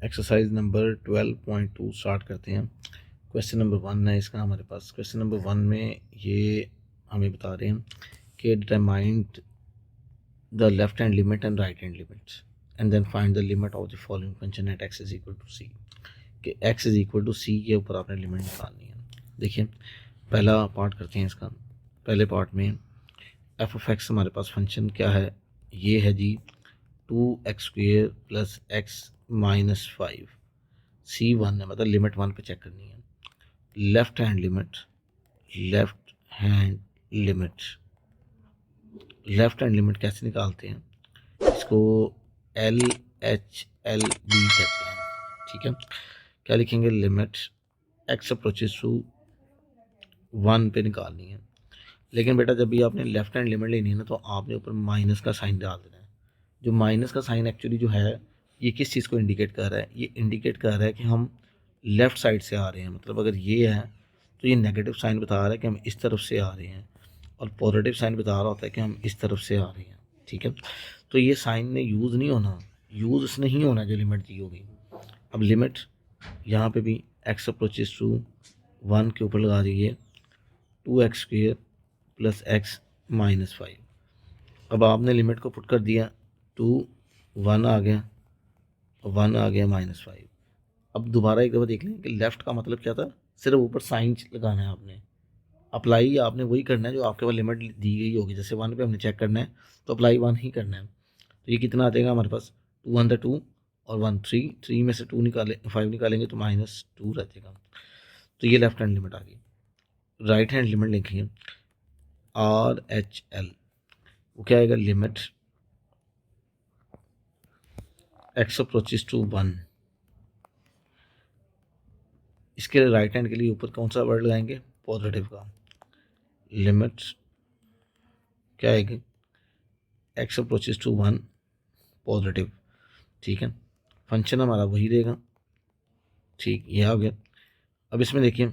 Exercise number 12.2 start करते हैं। Question number 1 है इसका हमारे पास। क्वेश्चन नंबर 1 में ये हमें बता रहे हैं कि determine the left hand limit and right hand limit and then find the limit of the following function at x is equal to c. कि x is equal to c के ऊपर आपने लिमिट निकालनी है। देखिए पहला पार्ट करते हैं इसका। पहले पार्ट में एफ ऑफ एक्स हमारे पास फंक्शन क्या है, ये है जी 2x² plus x minus 5। C1 है, मतलब लिमिट 1 पे चेक करनी है। Left hand limit, left hand limit, left hand limit कैसे निकालते हैं, इसको LHLB कहते हैं। ठीक है, क्या लिखेंगे, लिमिट एक्स अप्रोचेस टू 1 पे निकालनी है। लेकिन बेटा जब भी आपने लेफ्ट हैंड लिमिट लेनी है ना, तो आपने ऊपर माइनस का साइन डाल देना है। जो माइनस का साइन एक्चुअली जो है ये किस चीज़ को इंडिकेट कर रहा है, ये इंडिकेट कर रहा है कि हम लेफ़्ट साइड से आ रहे हैं। मतलब अगर ये है तो ये नेगेटिव साइन बता रहा है कि हम इस तरफ से आ रहे हैं, और पॉजिटिव साइन बता रहा होता है कि हम इस तरफ से आ रहे हैं। ठीक है, तो ये साइन ने यूज़ नहीं होना, यूज़ नहीं होना जो लिमिट दी होगी। अब लिमिट यहाँ पे भी एक्स अप्रोचेस टू 1 के ऊपर लगा दीजिए 2x² प्लस एक्स माइनस 5। अब आपने लिमिट को पुट कर दिया, 2 1 आ गया, 1 आ गया माइनस 5। अब दोबारा एक दफ़ा देख लें कि लेफ़्ट का मतलब क्या था, सिर्फ ऊपर साइन लगाना है आपने। अप्लाई आपने वही करना है जो आपके पास लिमिट दी गई होगी। जैसे 1 पे हमने चेक करना है तो अप्लाई 1 ही करना है। तो ये कितना आ जाएगा हमारे पास, 2 1 2 और 1 3, 3 में से 2 निकाले 5 निकालेंगे तो -2 रह जाएगा। तो ये लेफ्ट हैंड लिमिट आ गई। राइट हैंड लिमिट लिखिए RHL, वो क्या आएगा, लिमिट एक्स अप्रोचेस टू 1। इसके राइट हैंड के लिए ऊपर कौन सा वर्ड लगाएंगे, पॉजिटिव का। लिमिट क्या आएगी, एक्स अप्रोचेस टू 1 पॉजिटिव। ठीक है, फंक्शन हमारा वही रहेगा। ठीक, ये आ गया। अब इसमें देखिए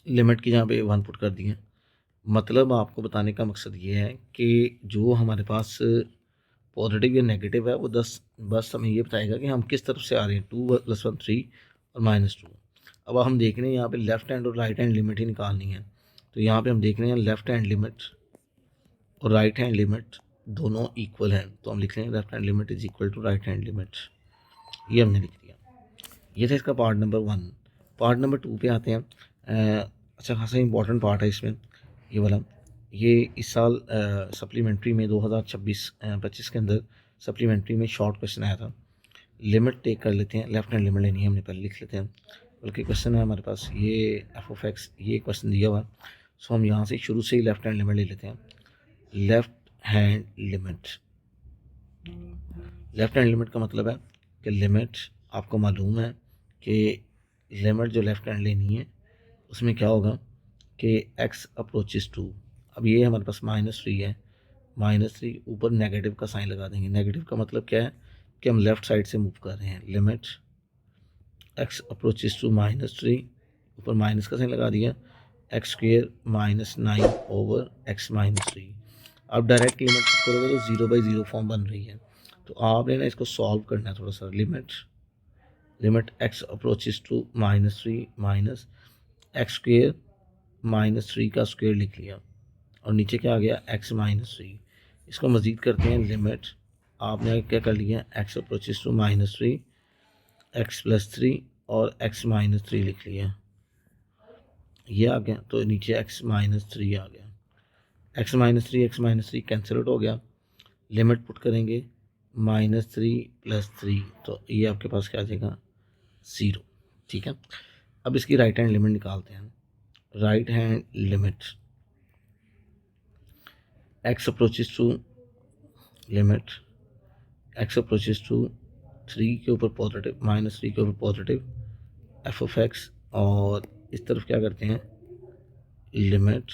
लिमिट की जहाँ पे 1 पुट कर दिए। मतलब आपको बताने का मकसद ये है कि जो हमारे पास पॉजिटिव या नेगेटिव है वो बस हमें ये बताएगा कि हम किस तरफ से आ रहे हैं। 2 + 1 3 और -2। अब हम देख रहे हैं यहाँ पे लेफ्ट हैंड और राइट हैंड लिमिट ही निकालनी है। तो यहाँ पे हम देख रहे हैं लेफ्ट हैंड लिमिट और राइट हैंड लिमिट दोनों इक्वल हैं, तो हम लिख रहे हैं left hand limit is equal to right hand limit. ये हमने लिख दिया। ये था इसका पार्ट नंबर 1। पार्ट नंबर 2 पे आते हैं। अच्छा खासा इंपॉर्टेंट पार्ट है इसमें ये वाला। ये इस साल सप्लीमेंट्री में 2026-25 के अंदर सप्लीमेंट्री में शॉर्ट क्वेश्चन आया था। लिमिट टेक कर लेते हैं, लेफ्ट हैंड लिमिट लेनी है हमने, पहले लिख लेते हैं। बल्कि क्वेश्चन है हमारे पास ये एफ ऑफ एक्स, ये क्वेश्चन दिया हुआ है। सो हम यहाँ से शुरू से ही लेफ्ट हैंड लिमिट ले लेते हैं। Left hand limit, left hand limit का मतलब है कि लिमिट आपको मालूम है कि लिमिट जो लेफ्ट हैंड लेनी है उसमें क्या होगा कि x अप्रोचेस टू। अब ये हमारे पास -3 है, -3 ऊपर नेगेटिव का साइन लगा देंगे। नेगेटिव का मतलब क्या है कि हम लेफ़्ट साइड से मूव कर रहे हैं। लिमिट x अप्रोचेस टू -3, ऊपर माइनस का साइन लगा दिया, x² -9/x-3। अब डायरेक्ट लिमिट करोगे तो 0/0 फॉर्म बन रही है। तो आपने ना इसको सॉल्व करना है थोड़ा सा। Limit x approaches to -3 minus x² -3 का स्क्वायर लिख लिया, और नीचे क्या आ गया, x -3। इसको मज़ीद करते हैं। लिमिट आपने क्या कर लिया, x अप्रोचेस टू -3 x + 3 और x -3 लिख लिया, ये आ गया। तो नीचे x -3 आ गया। x -3 कैंसिल आउट हो गया। लिमिट पुट करेंगे -3 + 3, तो ये आपके पास क्या आ जाएगा, 0। ठीक है, अब इसकी राइट हैंड लिमिट निकालते हैं। Right hand limit x approaches to, limit x approaches to 3 के ऊपर पॉजिटिव, -3 के ऊपर पॉजिटिव एफ ऑफ एक्स, और इस तरफ क्या करते हैं, limit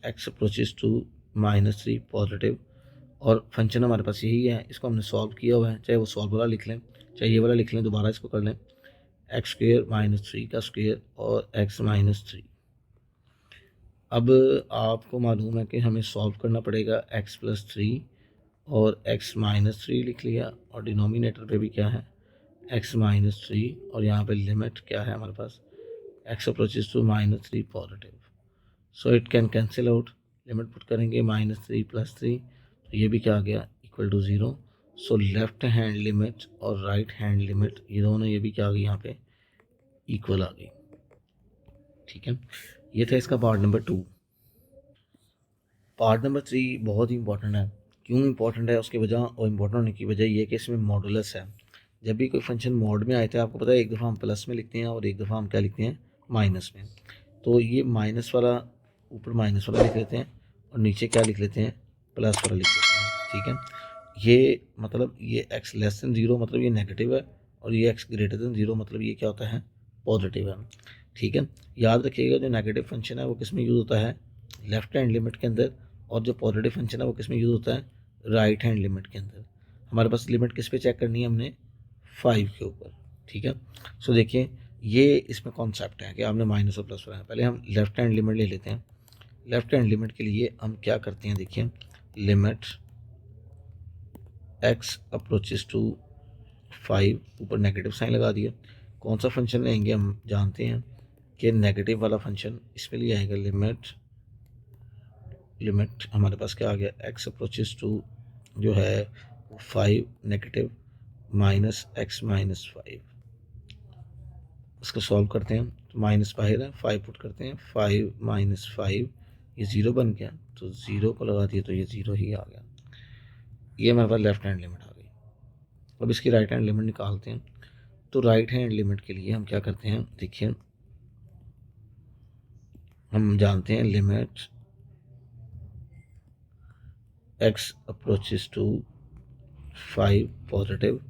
x approaches to -3 positive. और फंक्शन हमारे पास यही है, इसको हमने सॉल्व किया हुआ है। चाहे वो सॉल्व वाला लिख लें, चाहे ये वाला लिख लें, दोबारा इसको कर लें। x² -3 का स्क्वायर और x -3। अब आपको मालूम है कि हमें सॉल्व करना पड़ेगा। x + 3 और x -3 लिख लिया, और डिनोमिनेटर पे भी क्या है, एक्स माइनस थ्री, और यहाँ पे लिमिट क्या है हमारे पास, x approaches to minus three positive, so it can cancel out. Limit put करेंगे माइनस थ्री प्लस थ्री, तो ये भी क्या आ गया, equal to zero. So left hand limit और राइट हैंड लिमिट ये दोनों, ये भी क्या आ गई यहाँ पे, इक्वल आ गई। ठीक है, ये था इसका पार्ट नंबर 2। पार्ट नंबर 3 बहुत ही इंपॉर्टेंट है। क्यों इंपॉर्टेंट है, उसकी वजह और इम्पोर्टेंट होने की वजह ये है कि इसमें मॉडुलस है। जब भी कोई फंक्शन मॉड में आए थे, आपको पता है एक दफ़ा हम प्लस में लिखते हैं और एक दफ़ा हम क्या लिखते हैं, माइनस में। तो ये माइनस वाला ऊपर माइनस वाला लिख लेते हैं और नीचे क्या लिख लेते हैं, प्लस वाला लिख लेते हैं। ठीक है, ये मतलब ये x लेस दैन ज़ीरो मतलब ये नेगेटिव है, और ये x ग्रेटर दैन ज़ीरो मतलब ये क्या होता है, पॉजिटिव है। ठीक है, याद रखिएगा जो नेगेटिव फंक्शन है वो किस में यूज़ होता है, लेफ्ट हैंड लिमिट के अंदर, और जो पॉजिटिव फंक्शन है वो किस में यूज़ होता है, राइट हैंड लिमिट के अंदर। हमारे पास लिमिट किस पे चेक करनी है हमने, 5 के ऊपर। ठीक है, सो देखिए ये इसमें कॉन्सेप्ट है कि आपने माइनस और प्लस बनाया। पहले हम लेफ्ट हैंड लिमिट ले लेते हैं। लेफ्ट हैंड लिमिट के लिए हम क्या करते हैं, देखिए लिमिट x अप्रोचेस टू 5, ऊपर नेगेटिव साइन लगा दिया। कौन सा फंक्शन लेंगे हम जानते हैं कि नेगेटिव वाला फंक्शन इसमें लिए आएगा। लिमिट हमारे पास क्या आ गया, x अप्रोचेस टू जो है 5 नेगेटिव माइनस एक्स माइनस 5। इसको सॉल्व करते हैं तो माइनस बाहर है, 5 पुट करते हैं, 5 माइनस 5 ये ज़ीरो बन गया, तो ज़ीरो को लगा दिया तो ये ज़ीरो ही आ गया। ये हमारे पास लेफ्ट हैंड लिमिट आ गई। अब इसकी राइट हैंड लिमिट निकालते हैं। तो राइट हैंड लिमिट के लिए हम क्या करते हैं, देखिए हम जानते हैं limit x approaches to 5 positive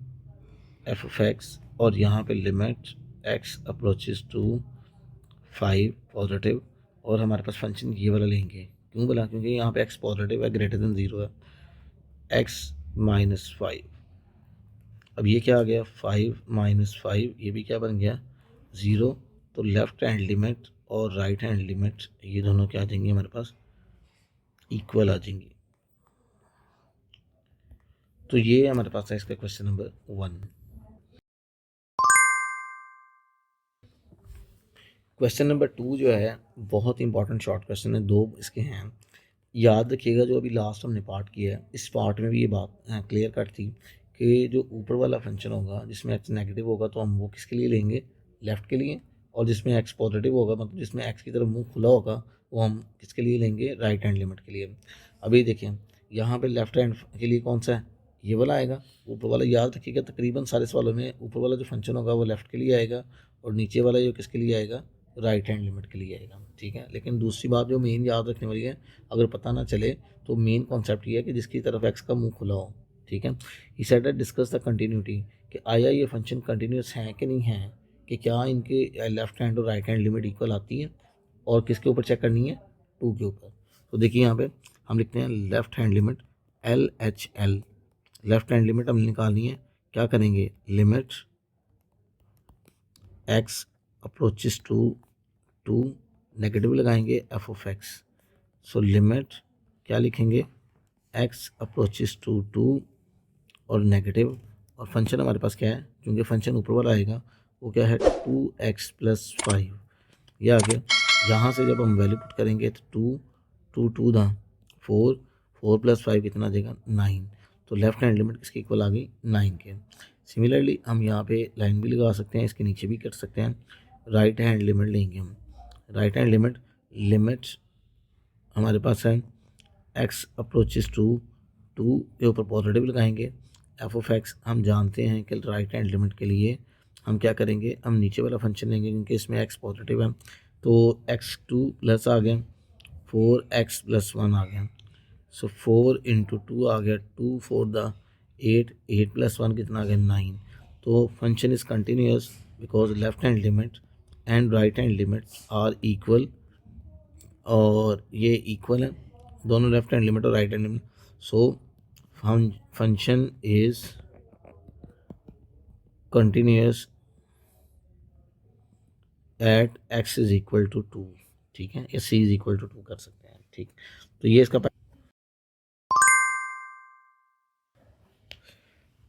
F of x, और यहाँ पे limit x approaches to 5 positive, और हमारे पास फंक्शन ये वाला लेंगे। क्यों बोला, क्योंकि यहाँ पे x पॉजिटिव है, ग्रेटर देन ज़ीरो है, x माइनस 5। अब ये क्या आ गया, 5 माइनस 5 ये भी क्या बन गया, ज़ीरो। तो लेफ्ट हैंड लिमिट और राइट हैंड लिमिट ये दोनों क्या आ जाएंगी हमारे पास, इक्वल आ जाएंगी। तो ये हमारे पास है इसका क्वेश्चन नंबर 1। क्वेश्चन नंबर 2 जो है बहुत इंपॉर्टेंट शॉर्ट क्वेश्चन है, 2 इसके हैं। याद रखिएगा जो अभी लास्ट हमने पार्ट किया है, इस पार्ट में भी ये बात क्लियर कट थी कि जो ऊपर वाला फंक्शन होगा जिसमें x नेगेटिव होगा तो हम वो किसके लिए लेंगे, लेफ़्ट के लिए, और जिसमें x पॉजिटिव होगा मतलब जिसमें x की तरफ मुंह खुला होगा वो हम किसके लिए लेंगे, राइट हैंड लिमिट के लिए। अभी देखिए यहाँ पे लेफ्ट हैंड के लिए कौन सा है, ये वाला आएगा। ऊपर वाला याद रखिएगा तकरीबन सारे सवालों में ऊपर वाला जो फंक्शन होगा वो लेफ़्ट के लिए आएगा, और नीचे वाला जो किसके लिए आएगा, राइट हैंड लिमिट के लिए आएगा। ठीक है, लेकिन दूसरी बात जो मेन याद रखने वाली है, अगर पता ना चले तो मेन कॉन्सेप्ट ये है कि जिसकी तरफ एक्स का मुंह खुला हो। ठीक है, he said discuss the continuity, कि आया ये फंक्शन कंटिन्यूस है कि नहीं है, कि क्या इनके लेफ्ट हैंड और राइट हैंड लिमिट इक्वल आती है, और किसके ऊपर चेक करनी है, 2 के ऊपर। तो देखिए यहाँ पे हम लिखते हैं left hand limit LHL, left hand limit हम निकालनी है। क्या करेंगे, limit x approaches to 2 negative लगाएंगे f of x. So limit क्या लिखेंगे, x अप्रोचेस टू 2 और नेगेटिव, और फंक्शन हमारे पास क्या है, क्योंकि फंक्शन ऊपर वाला आएगा वो क्या है, 2x प्लस 5 ये आ गया। यहाँ से जब हम वैल्यू पुट करेंगे तो 2 दा 4, 4 प्लस 5 कितना देगा, 9। तो लेफ्ट हैंड लिमिट किसके इक्वल आ गई, 9 के। सिमिलरली हम यहाँ पे लाइन भी लगा सकते हैं, इसके नीचे भी कर सकते हैं। राइट हैंड लिमिट लेंगे हम, राइट हैंड लिमिट हमारे पास है x अप्रोचेस टू 2 के ऊपर पॉजिटिव लगाएंगे। एफ ऑफ एक्स हम जानते हैं कि राइट हैंड लिमिट के लिए हम क्या करेंगे, हम नीचे वाला फंक्शन लेंगे क्योंकि इसमें x पॉजिटिव है, तो x2 प्लस आ गया, 4x प्लस 1 आ गया। सो 4 इंटू 2 आ गया, 2 4 द 8, 8 प्लस 1 कितना आ गया, 9। तो function is continuous because left hand limit and right hand limit are equal, और ये इक्वल है दोनों, लेफ्ट हैंड लिमिट और right hand limit. So function is continuous at x is equal to 2। ठीक है, या c इज इक्वल टू 2 कर सकते हैं। ठीक, तो ये इसका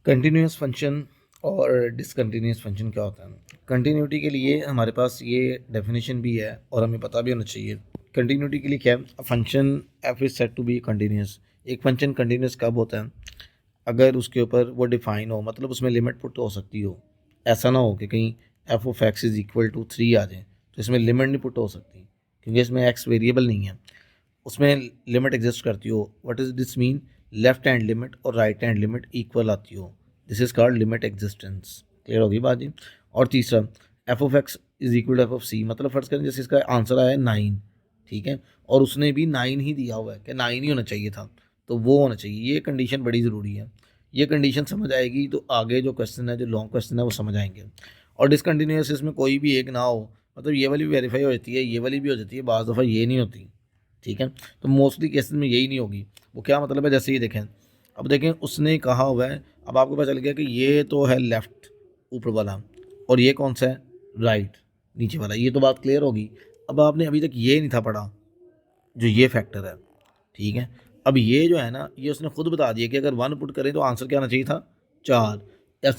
कंटिन्यूस फंक्शन और डिसकंटिन्यूस फंक्शन क्या होता है। कंटिन्यूटी के लिए हमारे पास ये डेफिनेशन भी है और हमें पता भी होना चाहिए। कंटिन्यूटी के लिए क्या है, function F is said to be continuous. एक फंक्शन कंटिन्यूस कब होता है, अगर उसके ऊपर वो डिफाइन हो, मतलब उसमें लिमिट पुट हो सकती हो। ऐसा ना हो कि कहीं F of x is equal to 3 आ जाए तो इसमें लिमिट नहीं पुट हो सकती, क्योंकि इसमें एक्स वेरिएबल नहीं है, उसमें लिमिट एग्जिस्ट करती हो। What is this mean, left hand limit और राइट हैंड लिमिट इक्वल आती हो, this is called limit existence. Clear होगी बात जी। और तीसरा, f of x is equal to f of c, मतलब फर्ज करें जैसे इसका आंसर आया 9, ठीक है, और उसने भी 9 ही दिया हुआ है कि 9 ही होना चाहिए था, तो वो होना चाहिए। ये कंडीशन बड़ी ज़रूरी है, ये कंडीशन समझ आएगी तो आगे जो क्वेश्चन है, जो लॉन्ग क्वेश्चन है, वो समझ आएंगे। और डिसकंटिन्यूस इसमें कोई भी एक ना हो, मतलब ये वाली भी वेरीफाई हो जाती है, ये वाली भी हो जाती है, बाज़ दफ़ा ये नहीं होती, ठीक है। तो मोस्टली केसेस में यही नहीं होगी। वो क्या मतलब है, जैसे ये देखें, अब देखें उसने कहा हुआ है, अब आपको पता चल गया कि ये तो है लेफ़्ट ऊपर वाला और ये कौन सा है राइट नीचे वाला, ये तो बात क्लियर होगी। अब आपने अभी तक ये नहीं था पढ़ा जो ये फैक्टर है, ठीक है। अब ये जो है ना, ये उसने खुद बता दिया कि अगर 1 पुट करें तो आंसर क्या आना चाहिए था 4।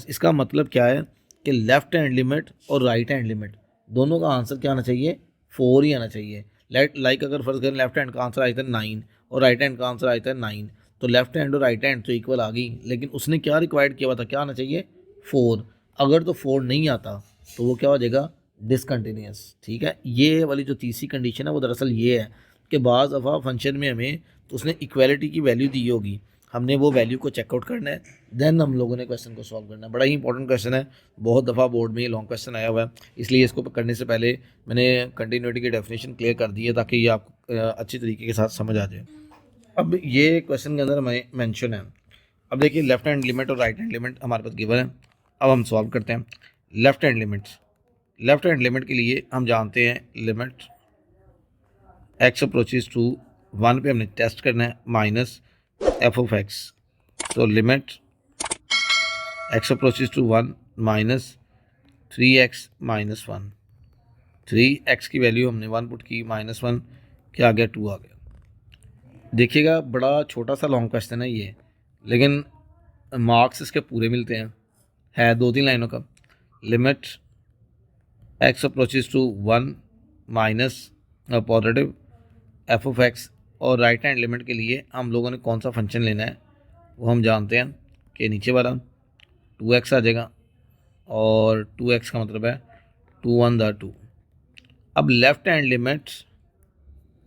इसका मतलब क्या है कि लेफ्ट हैंड लिमिट और राइट हैंड लिमिट दोनों का आंसर क्या आना चाहिए, 4 ही आना चाहिए। लाइक अगर फर्ज करें लेफ्ट हैंड का आंसर आया था 9 और राइट हैंड का आंसर आया था 9, तो लेफ्ट हैंड और राइट हैंड तो इक्वल आ गई, लेकिन उसने क्या रिक्वायर्ड किया हुआ था, क्या आना चाहिए 4। अगर तो 4 नहीं आता तो वो क्या हो जाएगा, डिसकंटिन्यूस, ठीक है। ये वाली जो तीसरी कंडीशन है वो दरअसल ये है कि बाज़ दफ़ा फंक्शन में हमें तो उसने इक्वालिटी की वैल्यू दी होगी, हमने वो वैल्यू को चेकआउट करना है, देन हम लोगों ने क्वेश्चन को सॉल्व करना है। बड़ा ही इंपॉर्टेंट क्वेश्चन है, बहुत दफ़ा बोर्ड में ये लॉन्ग क्वेश्चन आया हुआ है, इसलिए इसको करने से पहले मैंने कंटिन्यूटी की डेफिनेशन क्लियर कर दी है ताकि ये आपको अच्छी तरीके के साथ समझ आ जाए। अब ये क्वेश्चन के अंदर हमें मैंशन है, अब देखिए लेफ्ट हैंड लिमिट और राइट हैंड लिमिट हमारे पास गिवन है। अब हम सॉल्व करते हैं left hand limit. Left hand limit के लिए हम जानते हैं लिमिट एक्स अप्रोचेज टू 1 पे हमने टेस्ट करना है माइनस एफ ऑफ एक्स, तो limit x approaches to 1 minus 3x minus 1। 3x की वैल्यू हमने 1 पुट की, -1 क्या आ गया, 2 आ गया। देखिएगा बड़ा छोटा सा लॉन्ग क्वेश्चन है ये, लेकिन मार्क्स इसके पूरे मिलते हैं, है 2-3 लाइनों का। Limit x approaches to 1 minus positive F of x, और राइट हैंड लिमिट के लिए हम लोगों ने कौन सा फंक्शन लेना है वो हम जानते हैं कि नीचे वाला 2x आ जाएगा, और 2x का मतलब है 2 1 दा 2। अब लेफ्ट हैंड लिमिट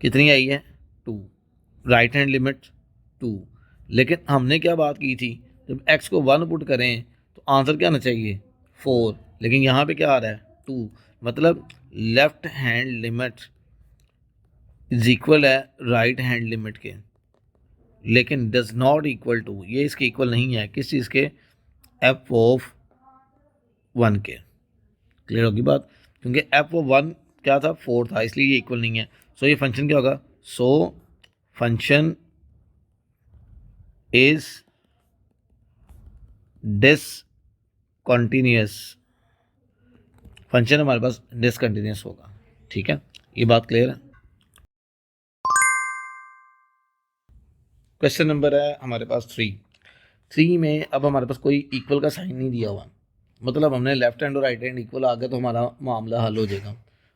कितनी आई है 2, राइट हैंड लिमिट 2, लेकिन हमने क्या बात की थी, जब x को 1 पुट करें तो आंसर क्या आना चाहिए 4, लेकिन यहाँ पे क्या आ रहा है 2, मतलब left hand limit is equal है राइट हैंड लिमिट के, लेकिन डज नॉट इक्वल टू, ये इसके इक्वल नहीं है किस चीज़ के, एफ ऑफ 1 के। क्लियर होगी बात, क्योंकि एफ ऑफ 1 क्या था 4 था, इसलिए ये इक्वल नहीं है। सो ये फंक्शन क्या होगा, सो फंक्शन इज डिसकंटिन्यूअस, फंक्शन हमारे पास डिसकंटिन्यूअस होगा, ठीक है। ये बात क्लियर है। क्वेश्चन नंबर है हमारे पास 3 में अब हमारे पास कोई इक्वल का साइन नहीं दिया हुआ, मतलब हमने लेफ्ट हैंड और राइट हैंड इक्वल आ गया तो हमारा मामला हल हो जाएगा।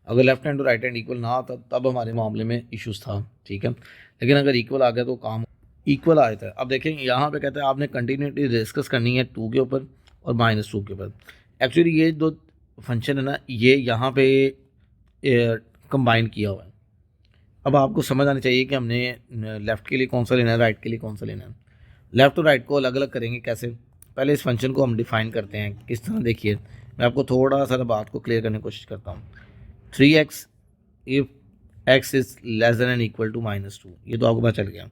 अगर लेफ्ट हैंड और राइट हैंड इक्वल ना आता तब हमारे मामले में इश्यूज था, ठीक है। लेकिन अगर इक्वल आ गया तो काम इक्वल आ जाता है। अब देखें यहाँ पे कहते हैं आपने कंटिन्यूटी डिस्कस करनी है 2 के ऊपर और -2 के ऊपर। एक्चुअली ये दो फंक्शन है ना, ये यहाँ पे कंबाइन किया हुआ है। अब आपको समझ आनी चाहिए कि हमने लेफ़्ट के लिए कौन सा लेना है, राइट के लिए कौन सा लेना है। लेफ़्ट और राइट को अलग अलग करेंगे कैसे, पहले इस फंक्शन को हम डिफ़ाइन करते हैं किस तरह। देखिए मैं आपको थोड़ा सा बात को क्लियर करने की कोशिश करता हूँ। 3x if x is less than and equal to -2, ये तो आपको पता चल गया।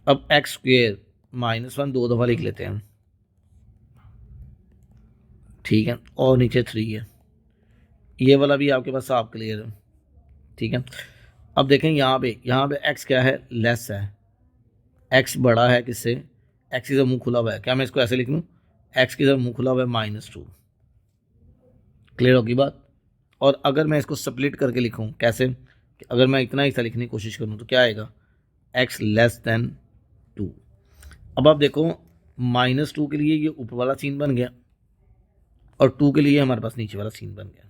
अब x स्क्वेयर -1 2 दफ़ा लिख लेते हैं, ठीक है, और नीचे 3 है, ये वाला भी आपके पास साफ क्लियर है, ठीक है। अब देखें यहाँ पे x क्या है, लेस है, x बड़ा है किससे, x की तरफ मुँह खुला हुआ है, क्या मैं इसको ऐसे लिख लूँ, x की तरफ मुँह खुला हुआ है -2। क्लियर होगी बात। और अगर मैं इसको स्प्लिट करके लिखूँ कैसे, अगर मैं इतना हिस्सा लिखने की कोशिश करूँ तो क्या आएगा, x लेस देन 2। अब आप देखो -2 के लिए ये ऊपर वाला सीन बन गया, और 2 के लिए हमारे पास नीचे वाला सीन बन गया।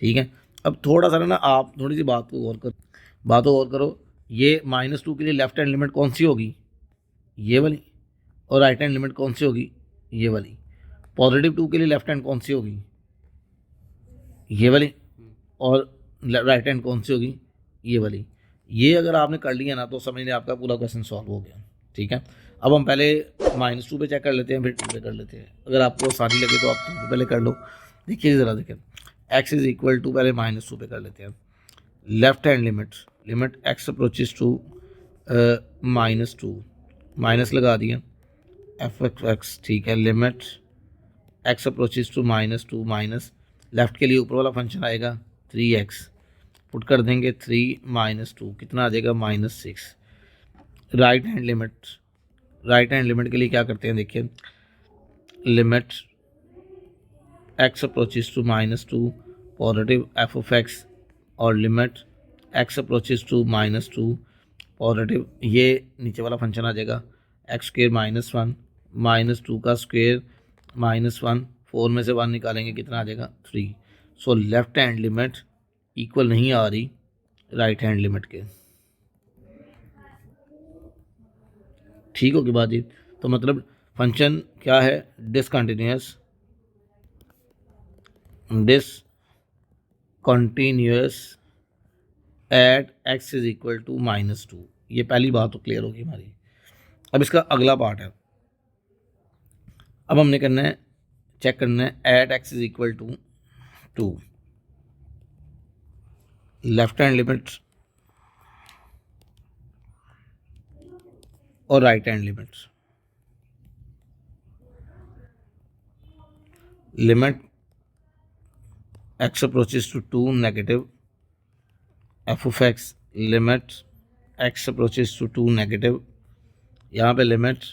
ठीक है, अब थोड़ा सा ना आप थोड़ी सी बात को गौर करो। ये -2 के लिए लेफ्ट हैंड लिमिट कौन सी होगी, ये वाली, और राइट हैंड लिमिट कौन सी होगी, ये वाली। +2 के लिए लेफ्ट हैंड कौन सी होगी, ये वाली, और राइट हैंड कौन सी होगी, ये वाली। ये अगर आपने कर लिया ना तो समझ लें आपका पूरा क्वेश्चन सॉल्व हो गया। ठीक है, अब हम पहले -2 पे चेक कर लेते हैं, फिर 2 पे कर लेते हैं। अगर आपको आसानी लगे तो आप 2 पे पहले कर लो। देखिए ज़रा देखें, x इज़ इक्वल टू, पहले -2 पे कर लेते हैं। Left hand limit x approaches to -2, minus लगा दिया f(x), ठीक है। Limit x approaches to -2 minus, left के लिए ऊपर वाला फंक्शन आएगा 3x, पुट कर देंगे 3 -2, कितना आ जाएगा -6। राइट हैंड लिमिट के लिए क्या करते हैं, देखिए limit x approaches to -2 positive f(x), और limit x approaches to -2 positive, ये नीचे वाला फंक्शन आ जाएगा x² -1 -2 का स्क्वेयर -1, 4 में से 1 निकालेंगे कितना आ जाएगा 3। So left hand limit equal नहीं आ रही राइट हैंड लिमिट के। ठीक होगी बात जी। तो मतलब फंक्शन क्या है, discontinuous at x is equal to -2। ये पहली बात तो क्लियर होगी हमारी। अब इसका अगला पार्ट है, अब हमने करना है, चेक करना है at x is equal to 2, left hand limit और right hand limit. Limit x approaches to 2 negative f(x), limit x approaches to 2 negative, यहाँ पे limit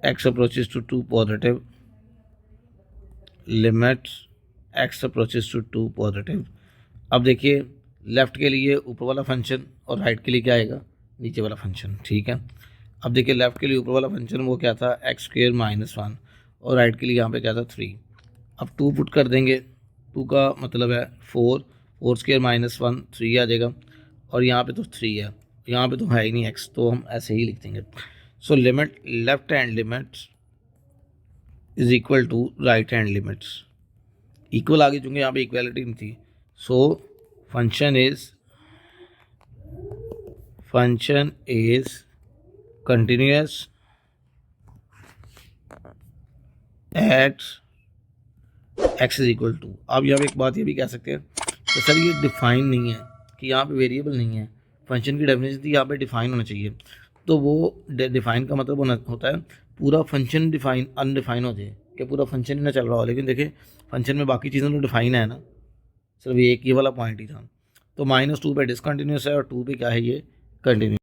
x approaches to 2 positive, limit x approaches to 2 positive. अब देखिए left के लिए ऊपर वाला function और राइट के लिए क्या आएगा, नीचे वाला फंक्शन। ठीक है, अब देखिए लेफ़्ट के लिए ऊपर वाला फंक्शन वो क्या था x² -1, और राइट के लिए यहाँ पे क्या था 3। अब 2 पुट कर देंगे, 2 का मतलब है 4² -1 3 आ जाएगा, और यहाँ पे तो 3 है, यहाँ पे तो है ही नहीं x, तो हम ऐसे ही लिख देंगे। So limit left hand limit is equal to right hand limits, equal आ गई चूँकि यहाँ पे इक्वलिटी नहीं थी। So function is continuous at x is equal to. अब यहाँ पे एक बात ये भी कह सकते हैं तो सर ये डिफाइन नहीं है कि यहाँ पे वेरिएबल नहीं है, फंक्शन की डेफिनेशन थी यहाँ पे डिफाइन होना चाहिए। तो वो डिफाइन का मतलब होता है पूरा फंक्शन डिफाइन अनडिफाइन हो जाए, कि पूरा फंक्शन ही ना चल रहा हो। लेकिन देखिए फंक्शन में बाकी चीज़ें तो डिफाइन है ना, सिर्फ एक ये वाला पॉइंट ही था। तो -2 पे डिसकंटिन्यूस है और 2 पे क्या है, ये कंटिन्यूस।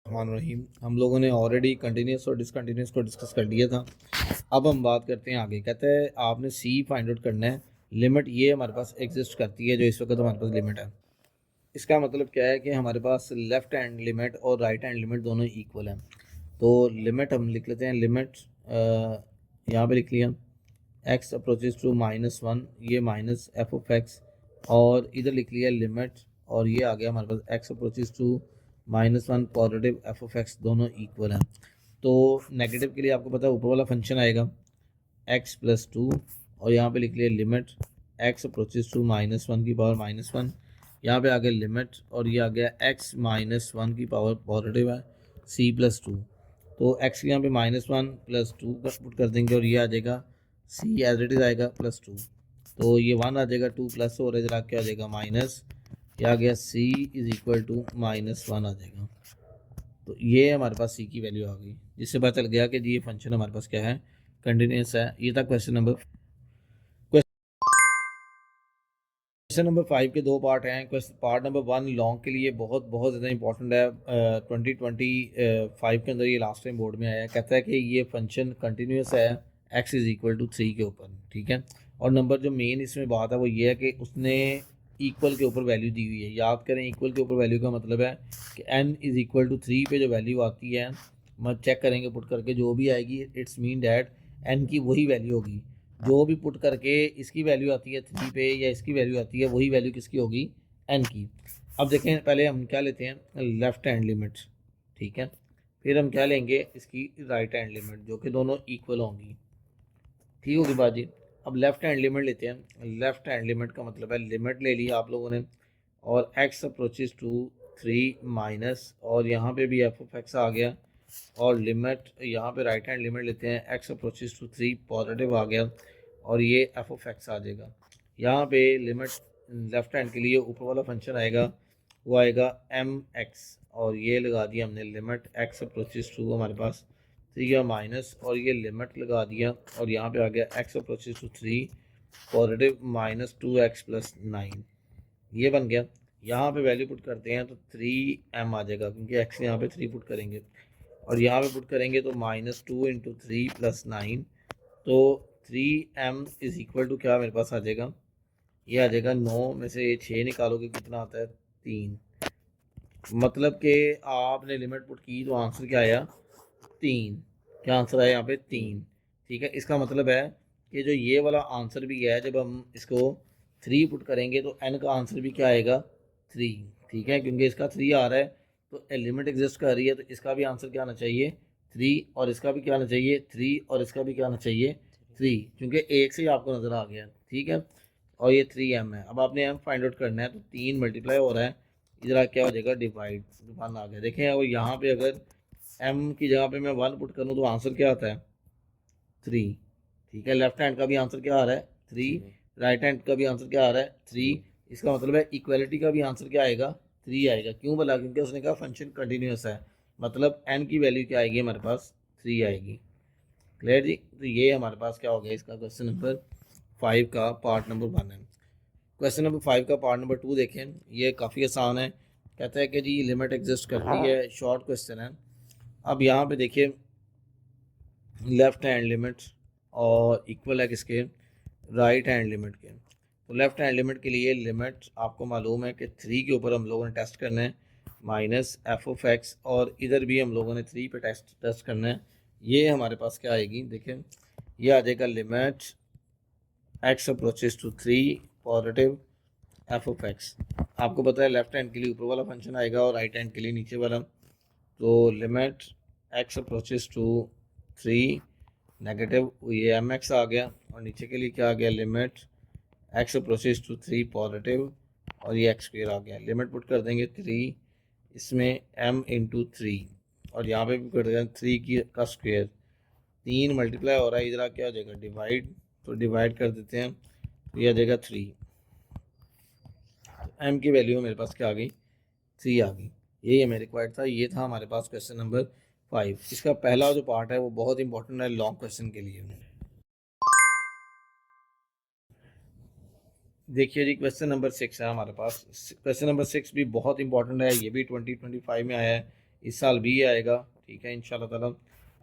रहीम, हम लोगों ने ऑलरेडी कंटिन्यूस और डिसकंटिन्यूस को डिस्कस कर लिया था। अब हम बात करते हैं आगे। कहते हैं आपने सी फाइंड आउट करना है, लिमिट ये हमारे पास एग्जिस्ट करती है जो इस वक्त हमारे पास लिमिट है। इसका मतलब क्या है कि हमारे पास लेफ़्ट हैंड लिमिट और राइट हैंड लिमिट दोनों इक्वल हैं। तो लिमिट हम लिख लेते हैं, लिमिट यहाँ पे लिख लिया x अप्रोचेस टू -1, ये -f(x), और इधर लिख लिया लिमिट, और ये आ गया हमारे पास x approaches to -1 positive f(x), दोनों इक्वल हैं। तो नेगेटिव के लिए आपको पता है ऊपर वाला फंक्शन आएगा x + 2, और यहाँ पे लिख लिया लिमिट x अप्रोचेस टू -1 की पावर -1, यहाँ पे आ गया लिमिट, और ये आ गया x -1 की पावर पॉजिटिव है c + 2। तो x यहाँ पे -1 + 2 का पुट कर देंगे, और ये आ जाएगा c एज इट इज़ आएगा +2। तो ये 1 आ जाएगा, 2 प्लस और इधर क्या आ जाएगा माइनस, क्या आ गया c इज़ इक्वल टू -1 आ जाएगा। तो ये हमारे पास c की वैल्यू आ गई, जिससे पता चल गया कि जी ये फंक्शन हमारे पास क्या है, कंटिन्यूस है। ये था क्वेश्चन नंबर 5 के 2 पार्ट हैं। पार्ट नंबर 1 लॉन्ग के लिए बहुत ज़्यादा इंपॉर्टेंट है। 2025 के अंदर ये लास्ट टाइम बोर्ड में आया है। कहता है कि ये फंक्शन कंटिन्यूस है x इज़ इक्वल टू 3 के ऊपर, ठीक है। और नंबर जो मेन इसमें बात है वो ये है कि उसने इक्वल के ऊपर वैल्यू दी हुई है। याद करें इक्वल के ऊपर वैल्यू का मतलब है कि n इज़ इक्वल टू 3 पे जो वैल्यू आती है मत चेक करेंगे पुट करके, जो भी आएगी इट्स मीन डैट एन की वही वैल्यू होगी। जो भी पुट करके इसकी वैल्यू आती है 3 पे या इसकी वैल्यू आती है, वही वैल्यू किसकी होगी, एन की। अब देखें पहले हम क्या लेते हैं, लेफ्ट हैंड लिमिट, ठीक है। फिर हम क्या लेंगे, इसकी राइट हैंड लिमिट, जो कि दोनों इक्वल होंगी, ठीक होगी बाजी। अब लेफ्ट हैंड लिमिट लेते हैं। लेफ्ट हैंड लिमिट का मतलब है लिमिट ले ली आप लोगों ने, और x अप्रोचेज टू 3 माइनस, और यहाँ पे भी एफ ऑफ एक्स आ गया, और लिमिट यहाँ पे राइट हैंड लिमिट लेते हैं, x अप्रोचेज टू 3 पॉजिटिव आ गया, और ये एफ ऑफ एक्स आ जाएगा। यहाँ पे लिमिट लेफ्ट हैंड के लिए ऊपर वाला फंक्शन आएगा, वो आएगा एम एक्स, और ये लगा दिया हमने लिमिट x अप्रोचेज टू हमारे पास 3 या माइनस, और ये लिमिट लगा दिया, और यहाँ पे आ गया x approaches to 3 positive minus 2x plus 9, ये बन गया। यहाँ पे वैल्यू पुट करते हैं तो 3m आ जाएगा, क्योंकि x यहाँ पे 3 पुट करेंगे, और यहाँ पे पुट करेंगे तो -2 इंटू 3 प्लस 9, तो 3m इज इक्वल टू क्या मेरे पास आ जाएगा, ये आ जाएगा 9 में से 6 निकालोगे कितना आता है, 3। मतलब कि आपने लिमिट पुट की तो आंसर क्या आया, 3। क्या आंसर आया यहाँ पे, 3। ठीक है, इसका मतलब है कि जो ये वाला आंसर भी है, जब हम इसको 3 पुट करेंगे तो n का आंसर भी क्या आएगा, 3। ठीक है, क्योंकि इसका 3 आ रहा है, तो लिमिट एग्जिस्ट कर रही है, तो इसका भी आंसर क्या आना चाहिए, 3, और इसका भी क्या आना चाहिए, 3, और इसका भी क्या आना चाहिए, 3, क्योंकि एक से ही आपको नज़र आ गया। ठीक है, और ये 3m है। अब आपने m फाइंड आउट करना है, तो 3 मल्टीप्लाई हो रहा है, इधर क्या हो जाएगा, डिवाइड, 1 आ गया। देखें, और यहाँ पे अगर m की जगह पे मैं 1 पुट करूँ तो आंसर क्या आता है, 3। ठीक है, लेफ्ट हैंड का भी आंसर क्या आ रहा है, 3, राइट हैंड का भी आंसर क्या आ रहा है, 3। इसका मतलब है इक्वलिटी का भी आंसर क्या आएगा, 3 आएगा। क्यों बोला, क्योंकि उसने कहा फंक्शन कंटिन्यूस है, मतलब n की वैल्यू क्या आएगी हमारे पास, 3 आएगी। क्लियर जी। तो ये हमारे पास क्या हो गया, इसका क्वेश्चन नंबर 5 का पार्ट नंबर 1 है। क्वेश्चन नंबर 5 का पार्ट नंबर 2 देखें, ये काफ़ी आसान है। कहता है कि जी लिमिट एग्जिस्ट करती है, शॉर्ट क्वेश्चन है। अब यहाँ पे देखिए, लेफ्ट हैंड लिमिट और इक्वल है किसके, राइट हैंड लिमिट के। तो लेफ्ट हैंड लिमिट के लिए लिमिट आपको मालूम है कि 3 के ऊपर हम लोगों ने टेस्ट करना है, माइनस एफ ऑफ एक्स, और इधर भी हम लोगों ने 3 पे टेस्ट करना है। ये हमारे पास क्या आएगी, देखें, ये आ जाएगा limit x approaches to 3 positive F of x. आपको पता है लेफ्ट हैंड के लिए ऊपर वाला फंक्शन आएगा और राइट हैंड के लिए नीचे वाला। तो limit x approaches to 3 negative, ये एम एक्स आ गया, और नीचे के लिए क्या आ गया, limit x approaches to 3 positive, और ये एक्स स्क्वेयर आ गया। लिमिट पुट कर देंगे 3, इसमें m इंटू 3, और यहाँ पे भी कर देंगे 3 की का स्क्वेयर, 3 मल्टीप्लाई हो रहा है, इधर क्या हो जाएगा, डिवाइड, तो डिवाइड कर देते हैं, तो ये आ जाएगा 3। m की वैल्यू मेरे पास क्या आ गई, 3 आ गई। यही हमें रिक्वायर्ड था, ये था हमारे पास क्वेश्चन नंबर 5। इसका पहला जो पार्ट है वो बहुत इंपॉर्टेंट है लॉन्ग क्वेश्चन के लिए। देखिए जी, क्वेश्चन नंबर 6 है हमारे पास। क्वेश्चन नंबर 6 भी बहुत इंपॉर्टेंट है, ये भी 2025 में आया है, इस साल भी आएगा। ठीक है, इंशाल्लाह ताला।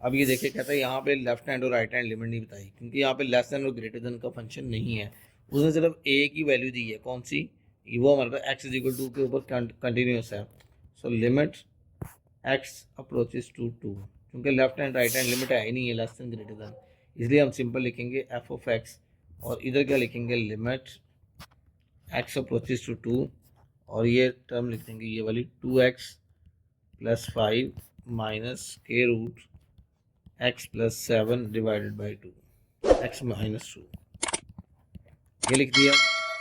अब ये देखिए, कहता है यहाँ पे लेफ्ट हैंड और राइट हैंड लिमिट नहीं बताई, क्योंकि यहाँ पे लेस देन और ग्रेटर देन का फंक्शन नहीं है। उसने सिर्फ ए की वैल्यू दी है, कौन सी, वो हमारे पास एक्स इज इक्वल टू के ऊपर कंटिन्यूस है। So limit x approaches to 2, क्योंकि left hand right hand limit है ही नहीं है लेस देन ग्रेटर देन, इसलिए हम सिंपल लिखेंगे एफ ऑफ एक्स, और इधर क्या लिखेंगे, लिमिट एक्स अप्रोचेज टू 2, और ये टर्म लिख देंगे ये वाली 2x प्लस 5 माइनस के root x plus 7 divided by 2 x minus 2, ये लिख दिया।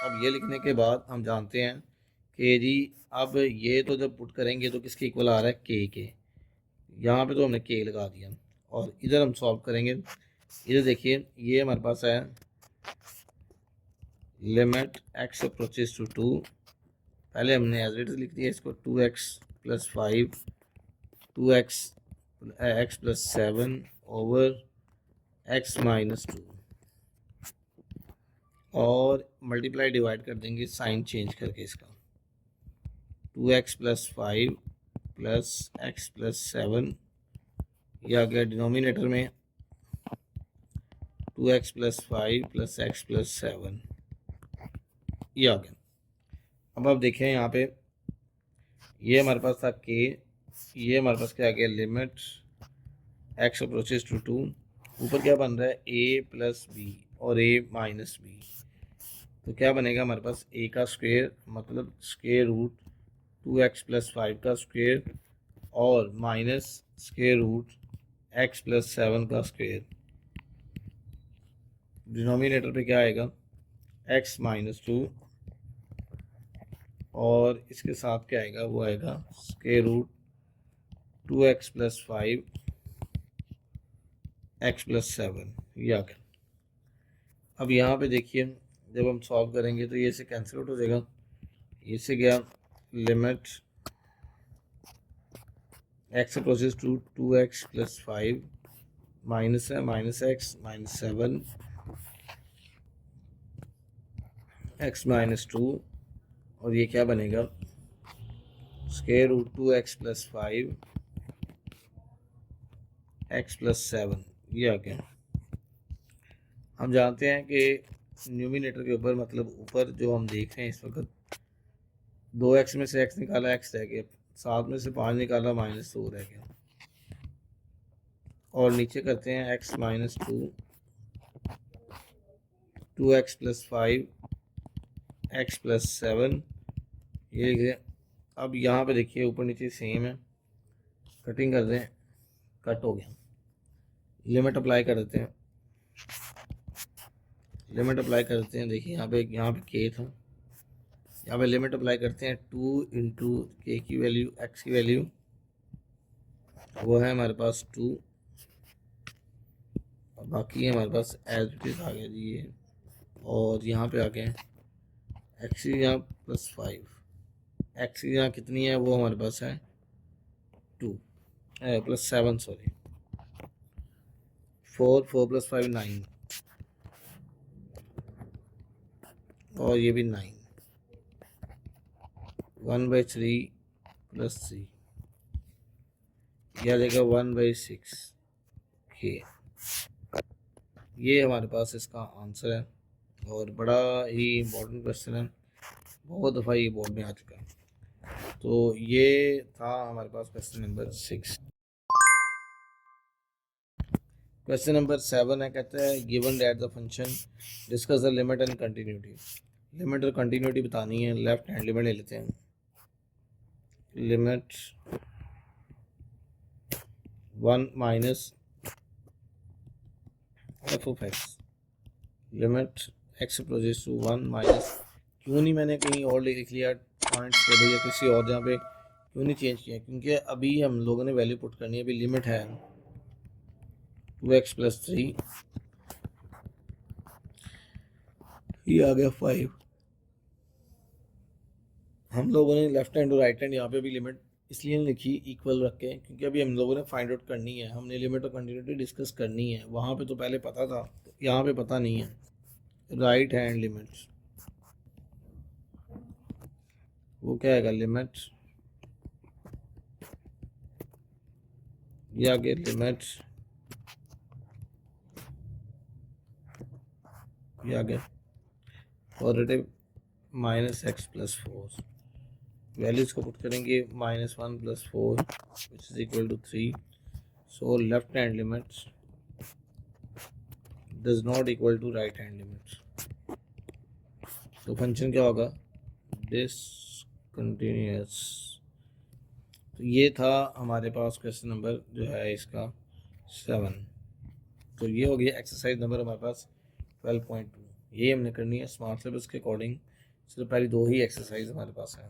अब ये लिखने के बाद हम जानते हैं कि जी अब ये तो जब पुट करेंगे तो किसके इक्वल आ रहा है, के। यहाँ पे तो हमने के लगा दिया, और इधर हम सॉल्व करेंगे। इधर देखिए, ये हमारे पास है लिमिट एक्स अप्रोचेज टू 2, पहले हमने एज इट इज लिख दिया इसको, 2x plus 5 2x x plus 7 over x minus 2, और मल्टीप्लाई डिवाइड कर देंगे साइन चेंज करके इसका, 2x plus 5 plus x plus 7, यह आ गया डिनोमिनेटर में 2x plus 5 plus x plus 7, यह आ गया। अब आप देखें यहाँ पे, ये हमारे पास था के, ये हमारे पास क्या आ गया, लिमिट एक्स अप्रोचेस टू 2, ऊपर क्या बन रहा है ए प्लस बी और ए माइनस बी, तो क्या बनेगा हमारे पास ए का स्क्वायर मतलब स्क्वायर रूट 2x प्लस 5 का स्क्वायर और minus square root x plus 7 का स्क्वायर। डिनोमिनेटर पे क्या आएगा x माइनस 2 और इसके साथ क्या आएगा वो आएगा square root 2x plus 5 x plus 7, ये आ गया। अब यहाँ पे देखिए जब हम सॉल्व करेंगे तो ये से कैंसिल आउट हो जाएगा, ये से गया limit x approaches to 2x plus 5 minus है minus x minus 7 x minus 2 और ये क्या बनेगा square root 2x plus 5 x plus 7, ये आ गया। हम जानते हैं कि न्यूमिनेटर के ऊपर मतलब ऊपर जो हम देख रहे हैं इस वक्त 2x में से x निकाला x रह गया, 7 में से 5 निकाला माइनस 2 रह गया, और नीचे करते हैं x minus 2 2x plus 5 x plus 7, ये लिख दें। अब यहाँ पे देखिए ऊपर नीचे सेम है, कटिंग कर दें, कट हो गया। लिमिट अप्लाई कर देते हैं, लिमिट अप्लाई करते हैं। देखिए यहाँ पे k था, यहाँ पे लिमिट अप्लाई करते हैं 2 इंटू के की वैल्यू x की वैल्यू वो है हमारे पास 2 और बाकी है हमारे पास एज इट इज आ गया जी ये, और यहाँ पे आ गए x यहाँ प्लस 5, x यहाँ कितनी है वो हमारे पास है 2 प्लस 7 सॉरी 4 प्लस 5 9 और ये भी 9 1/3 प्लस 3, यह आ जाएगा 1/6 के। ये हमारे पास इसका आंसर है और बड़ा ही इम्पोर्टेंट क्वेश्चन है, बहुत दफ़ा ये बोर्ड में आ चुका है। तो ये था हमारे पास क्वेश्चन नंबर 6। क्वेश्चन नंबर 7 है, कहता है given that the function discuss the limit and continuity. Limit और कंटिन्यूटी बतानी है, लेफ्ट हैंड लिमिट ले लेते हैं। Limit 1 minus F of x, limit x approaches to 1 minus, क्यों नहीं मैंने कहीं और लिख लिया पॉइंट्स पे भैया किसी और जगह पे क्यों नहीं चेंज किया, क्योंकि अभी हम लोगों ने वैल्यू पुट करनी है। अभी लिमिट है 2x प्लस 3, ये आ गया 5। हम लोगों ने लेफ्ट हैंड और राइट हैंड यहाँ पे भी लिमिट इसलिए नहीं लिखी इक्वल रख के, क्योंकि अभी हम लोगों ने फाइंड आउट करनी है, हमने लिमिट और कंटिन्यूटी डिस्कस करनी है। वहाँ पे तो पहले पता था, तो यहाँ पे पता नहीं है। राइट हैंड लिमिट वो क्या आएगा, लिमिट ये आगे लिमिट ये आगे positive minus x plus 4, values को पुट करेंगे -1 plus 4 which is equal to 3। So left hand limit does not equal to right hand limit. तो फंक्शन क्या होगा, डिसकंटिन्यूअस। तो ये था हमारे पास क्वेश्चन नंबर जो है इसका 7। तो ये हो गया एक्सरसाइज नंबर हमारे पास 12.2। ये हमने करनी है स्मार्ट सिलेबस के अकॉर्डिंग, सिर्फ पहली 2 ही एक्सरसाइज हमारे पास हैं।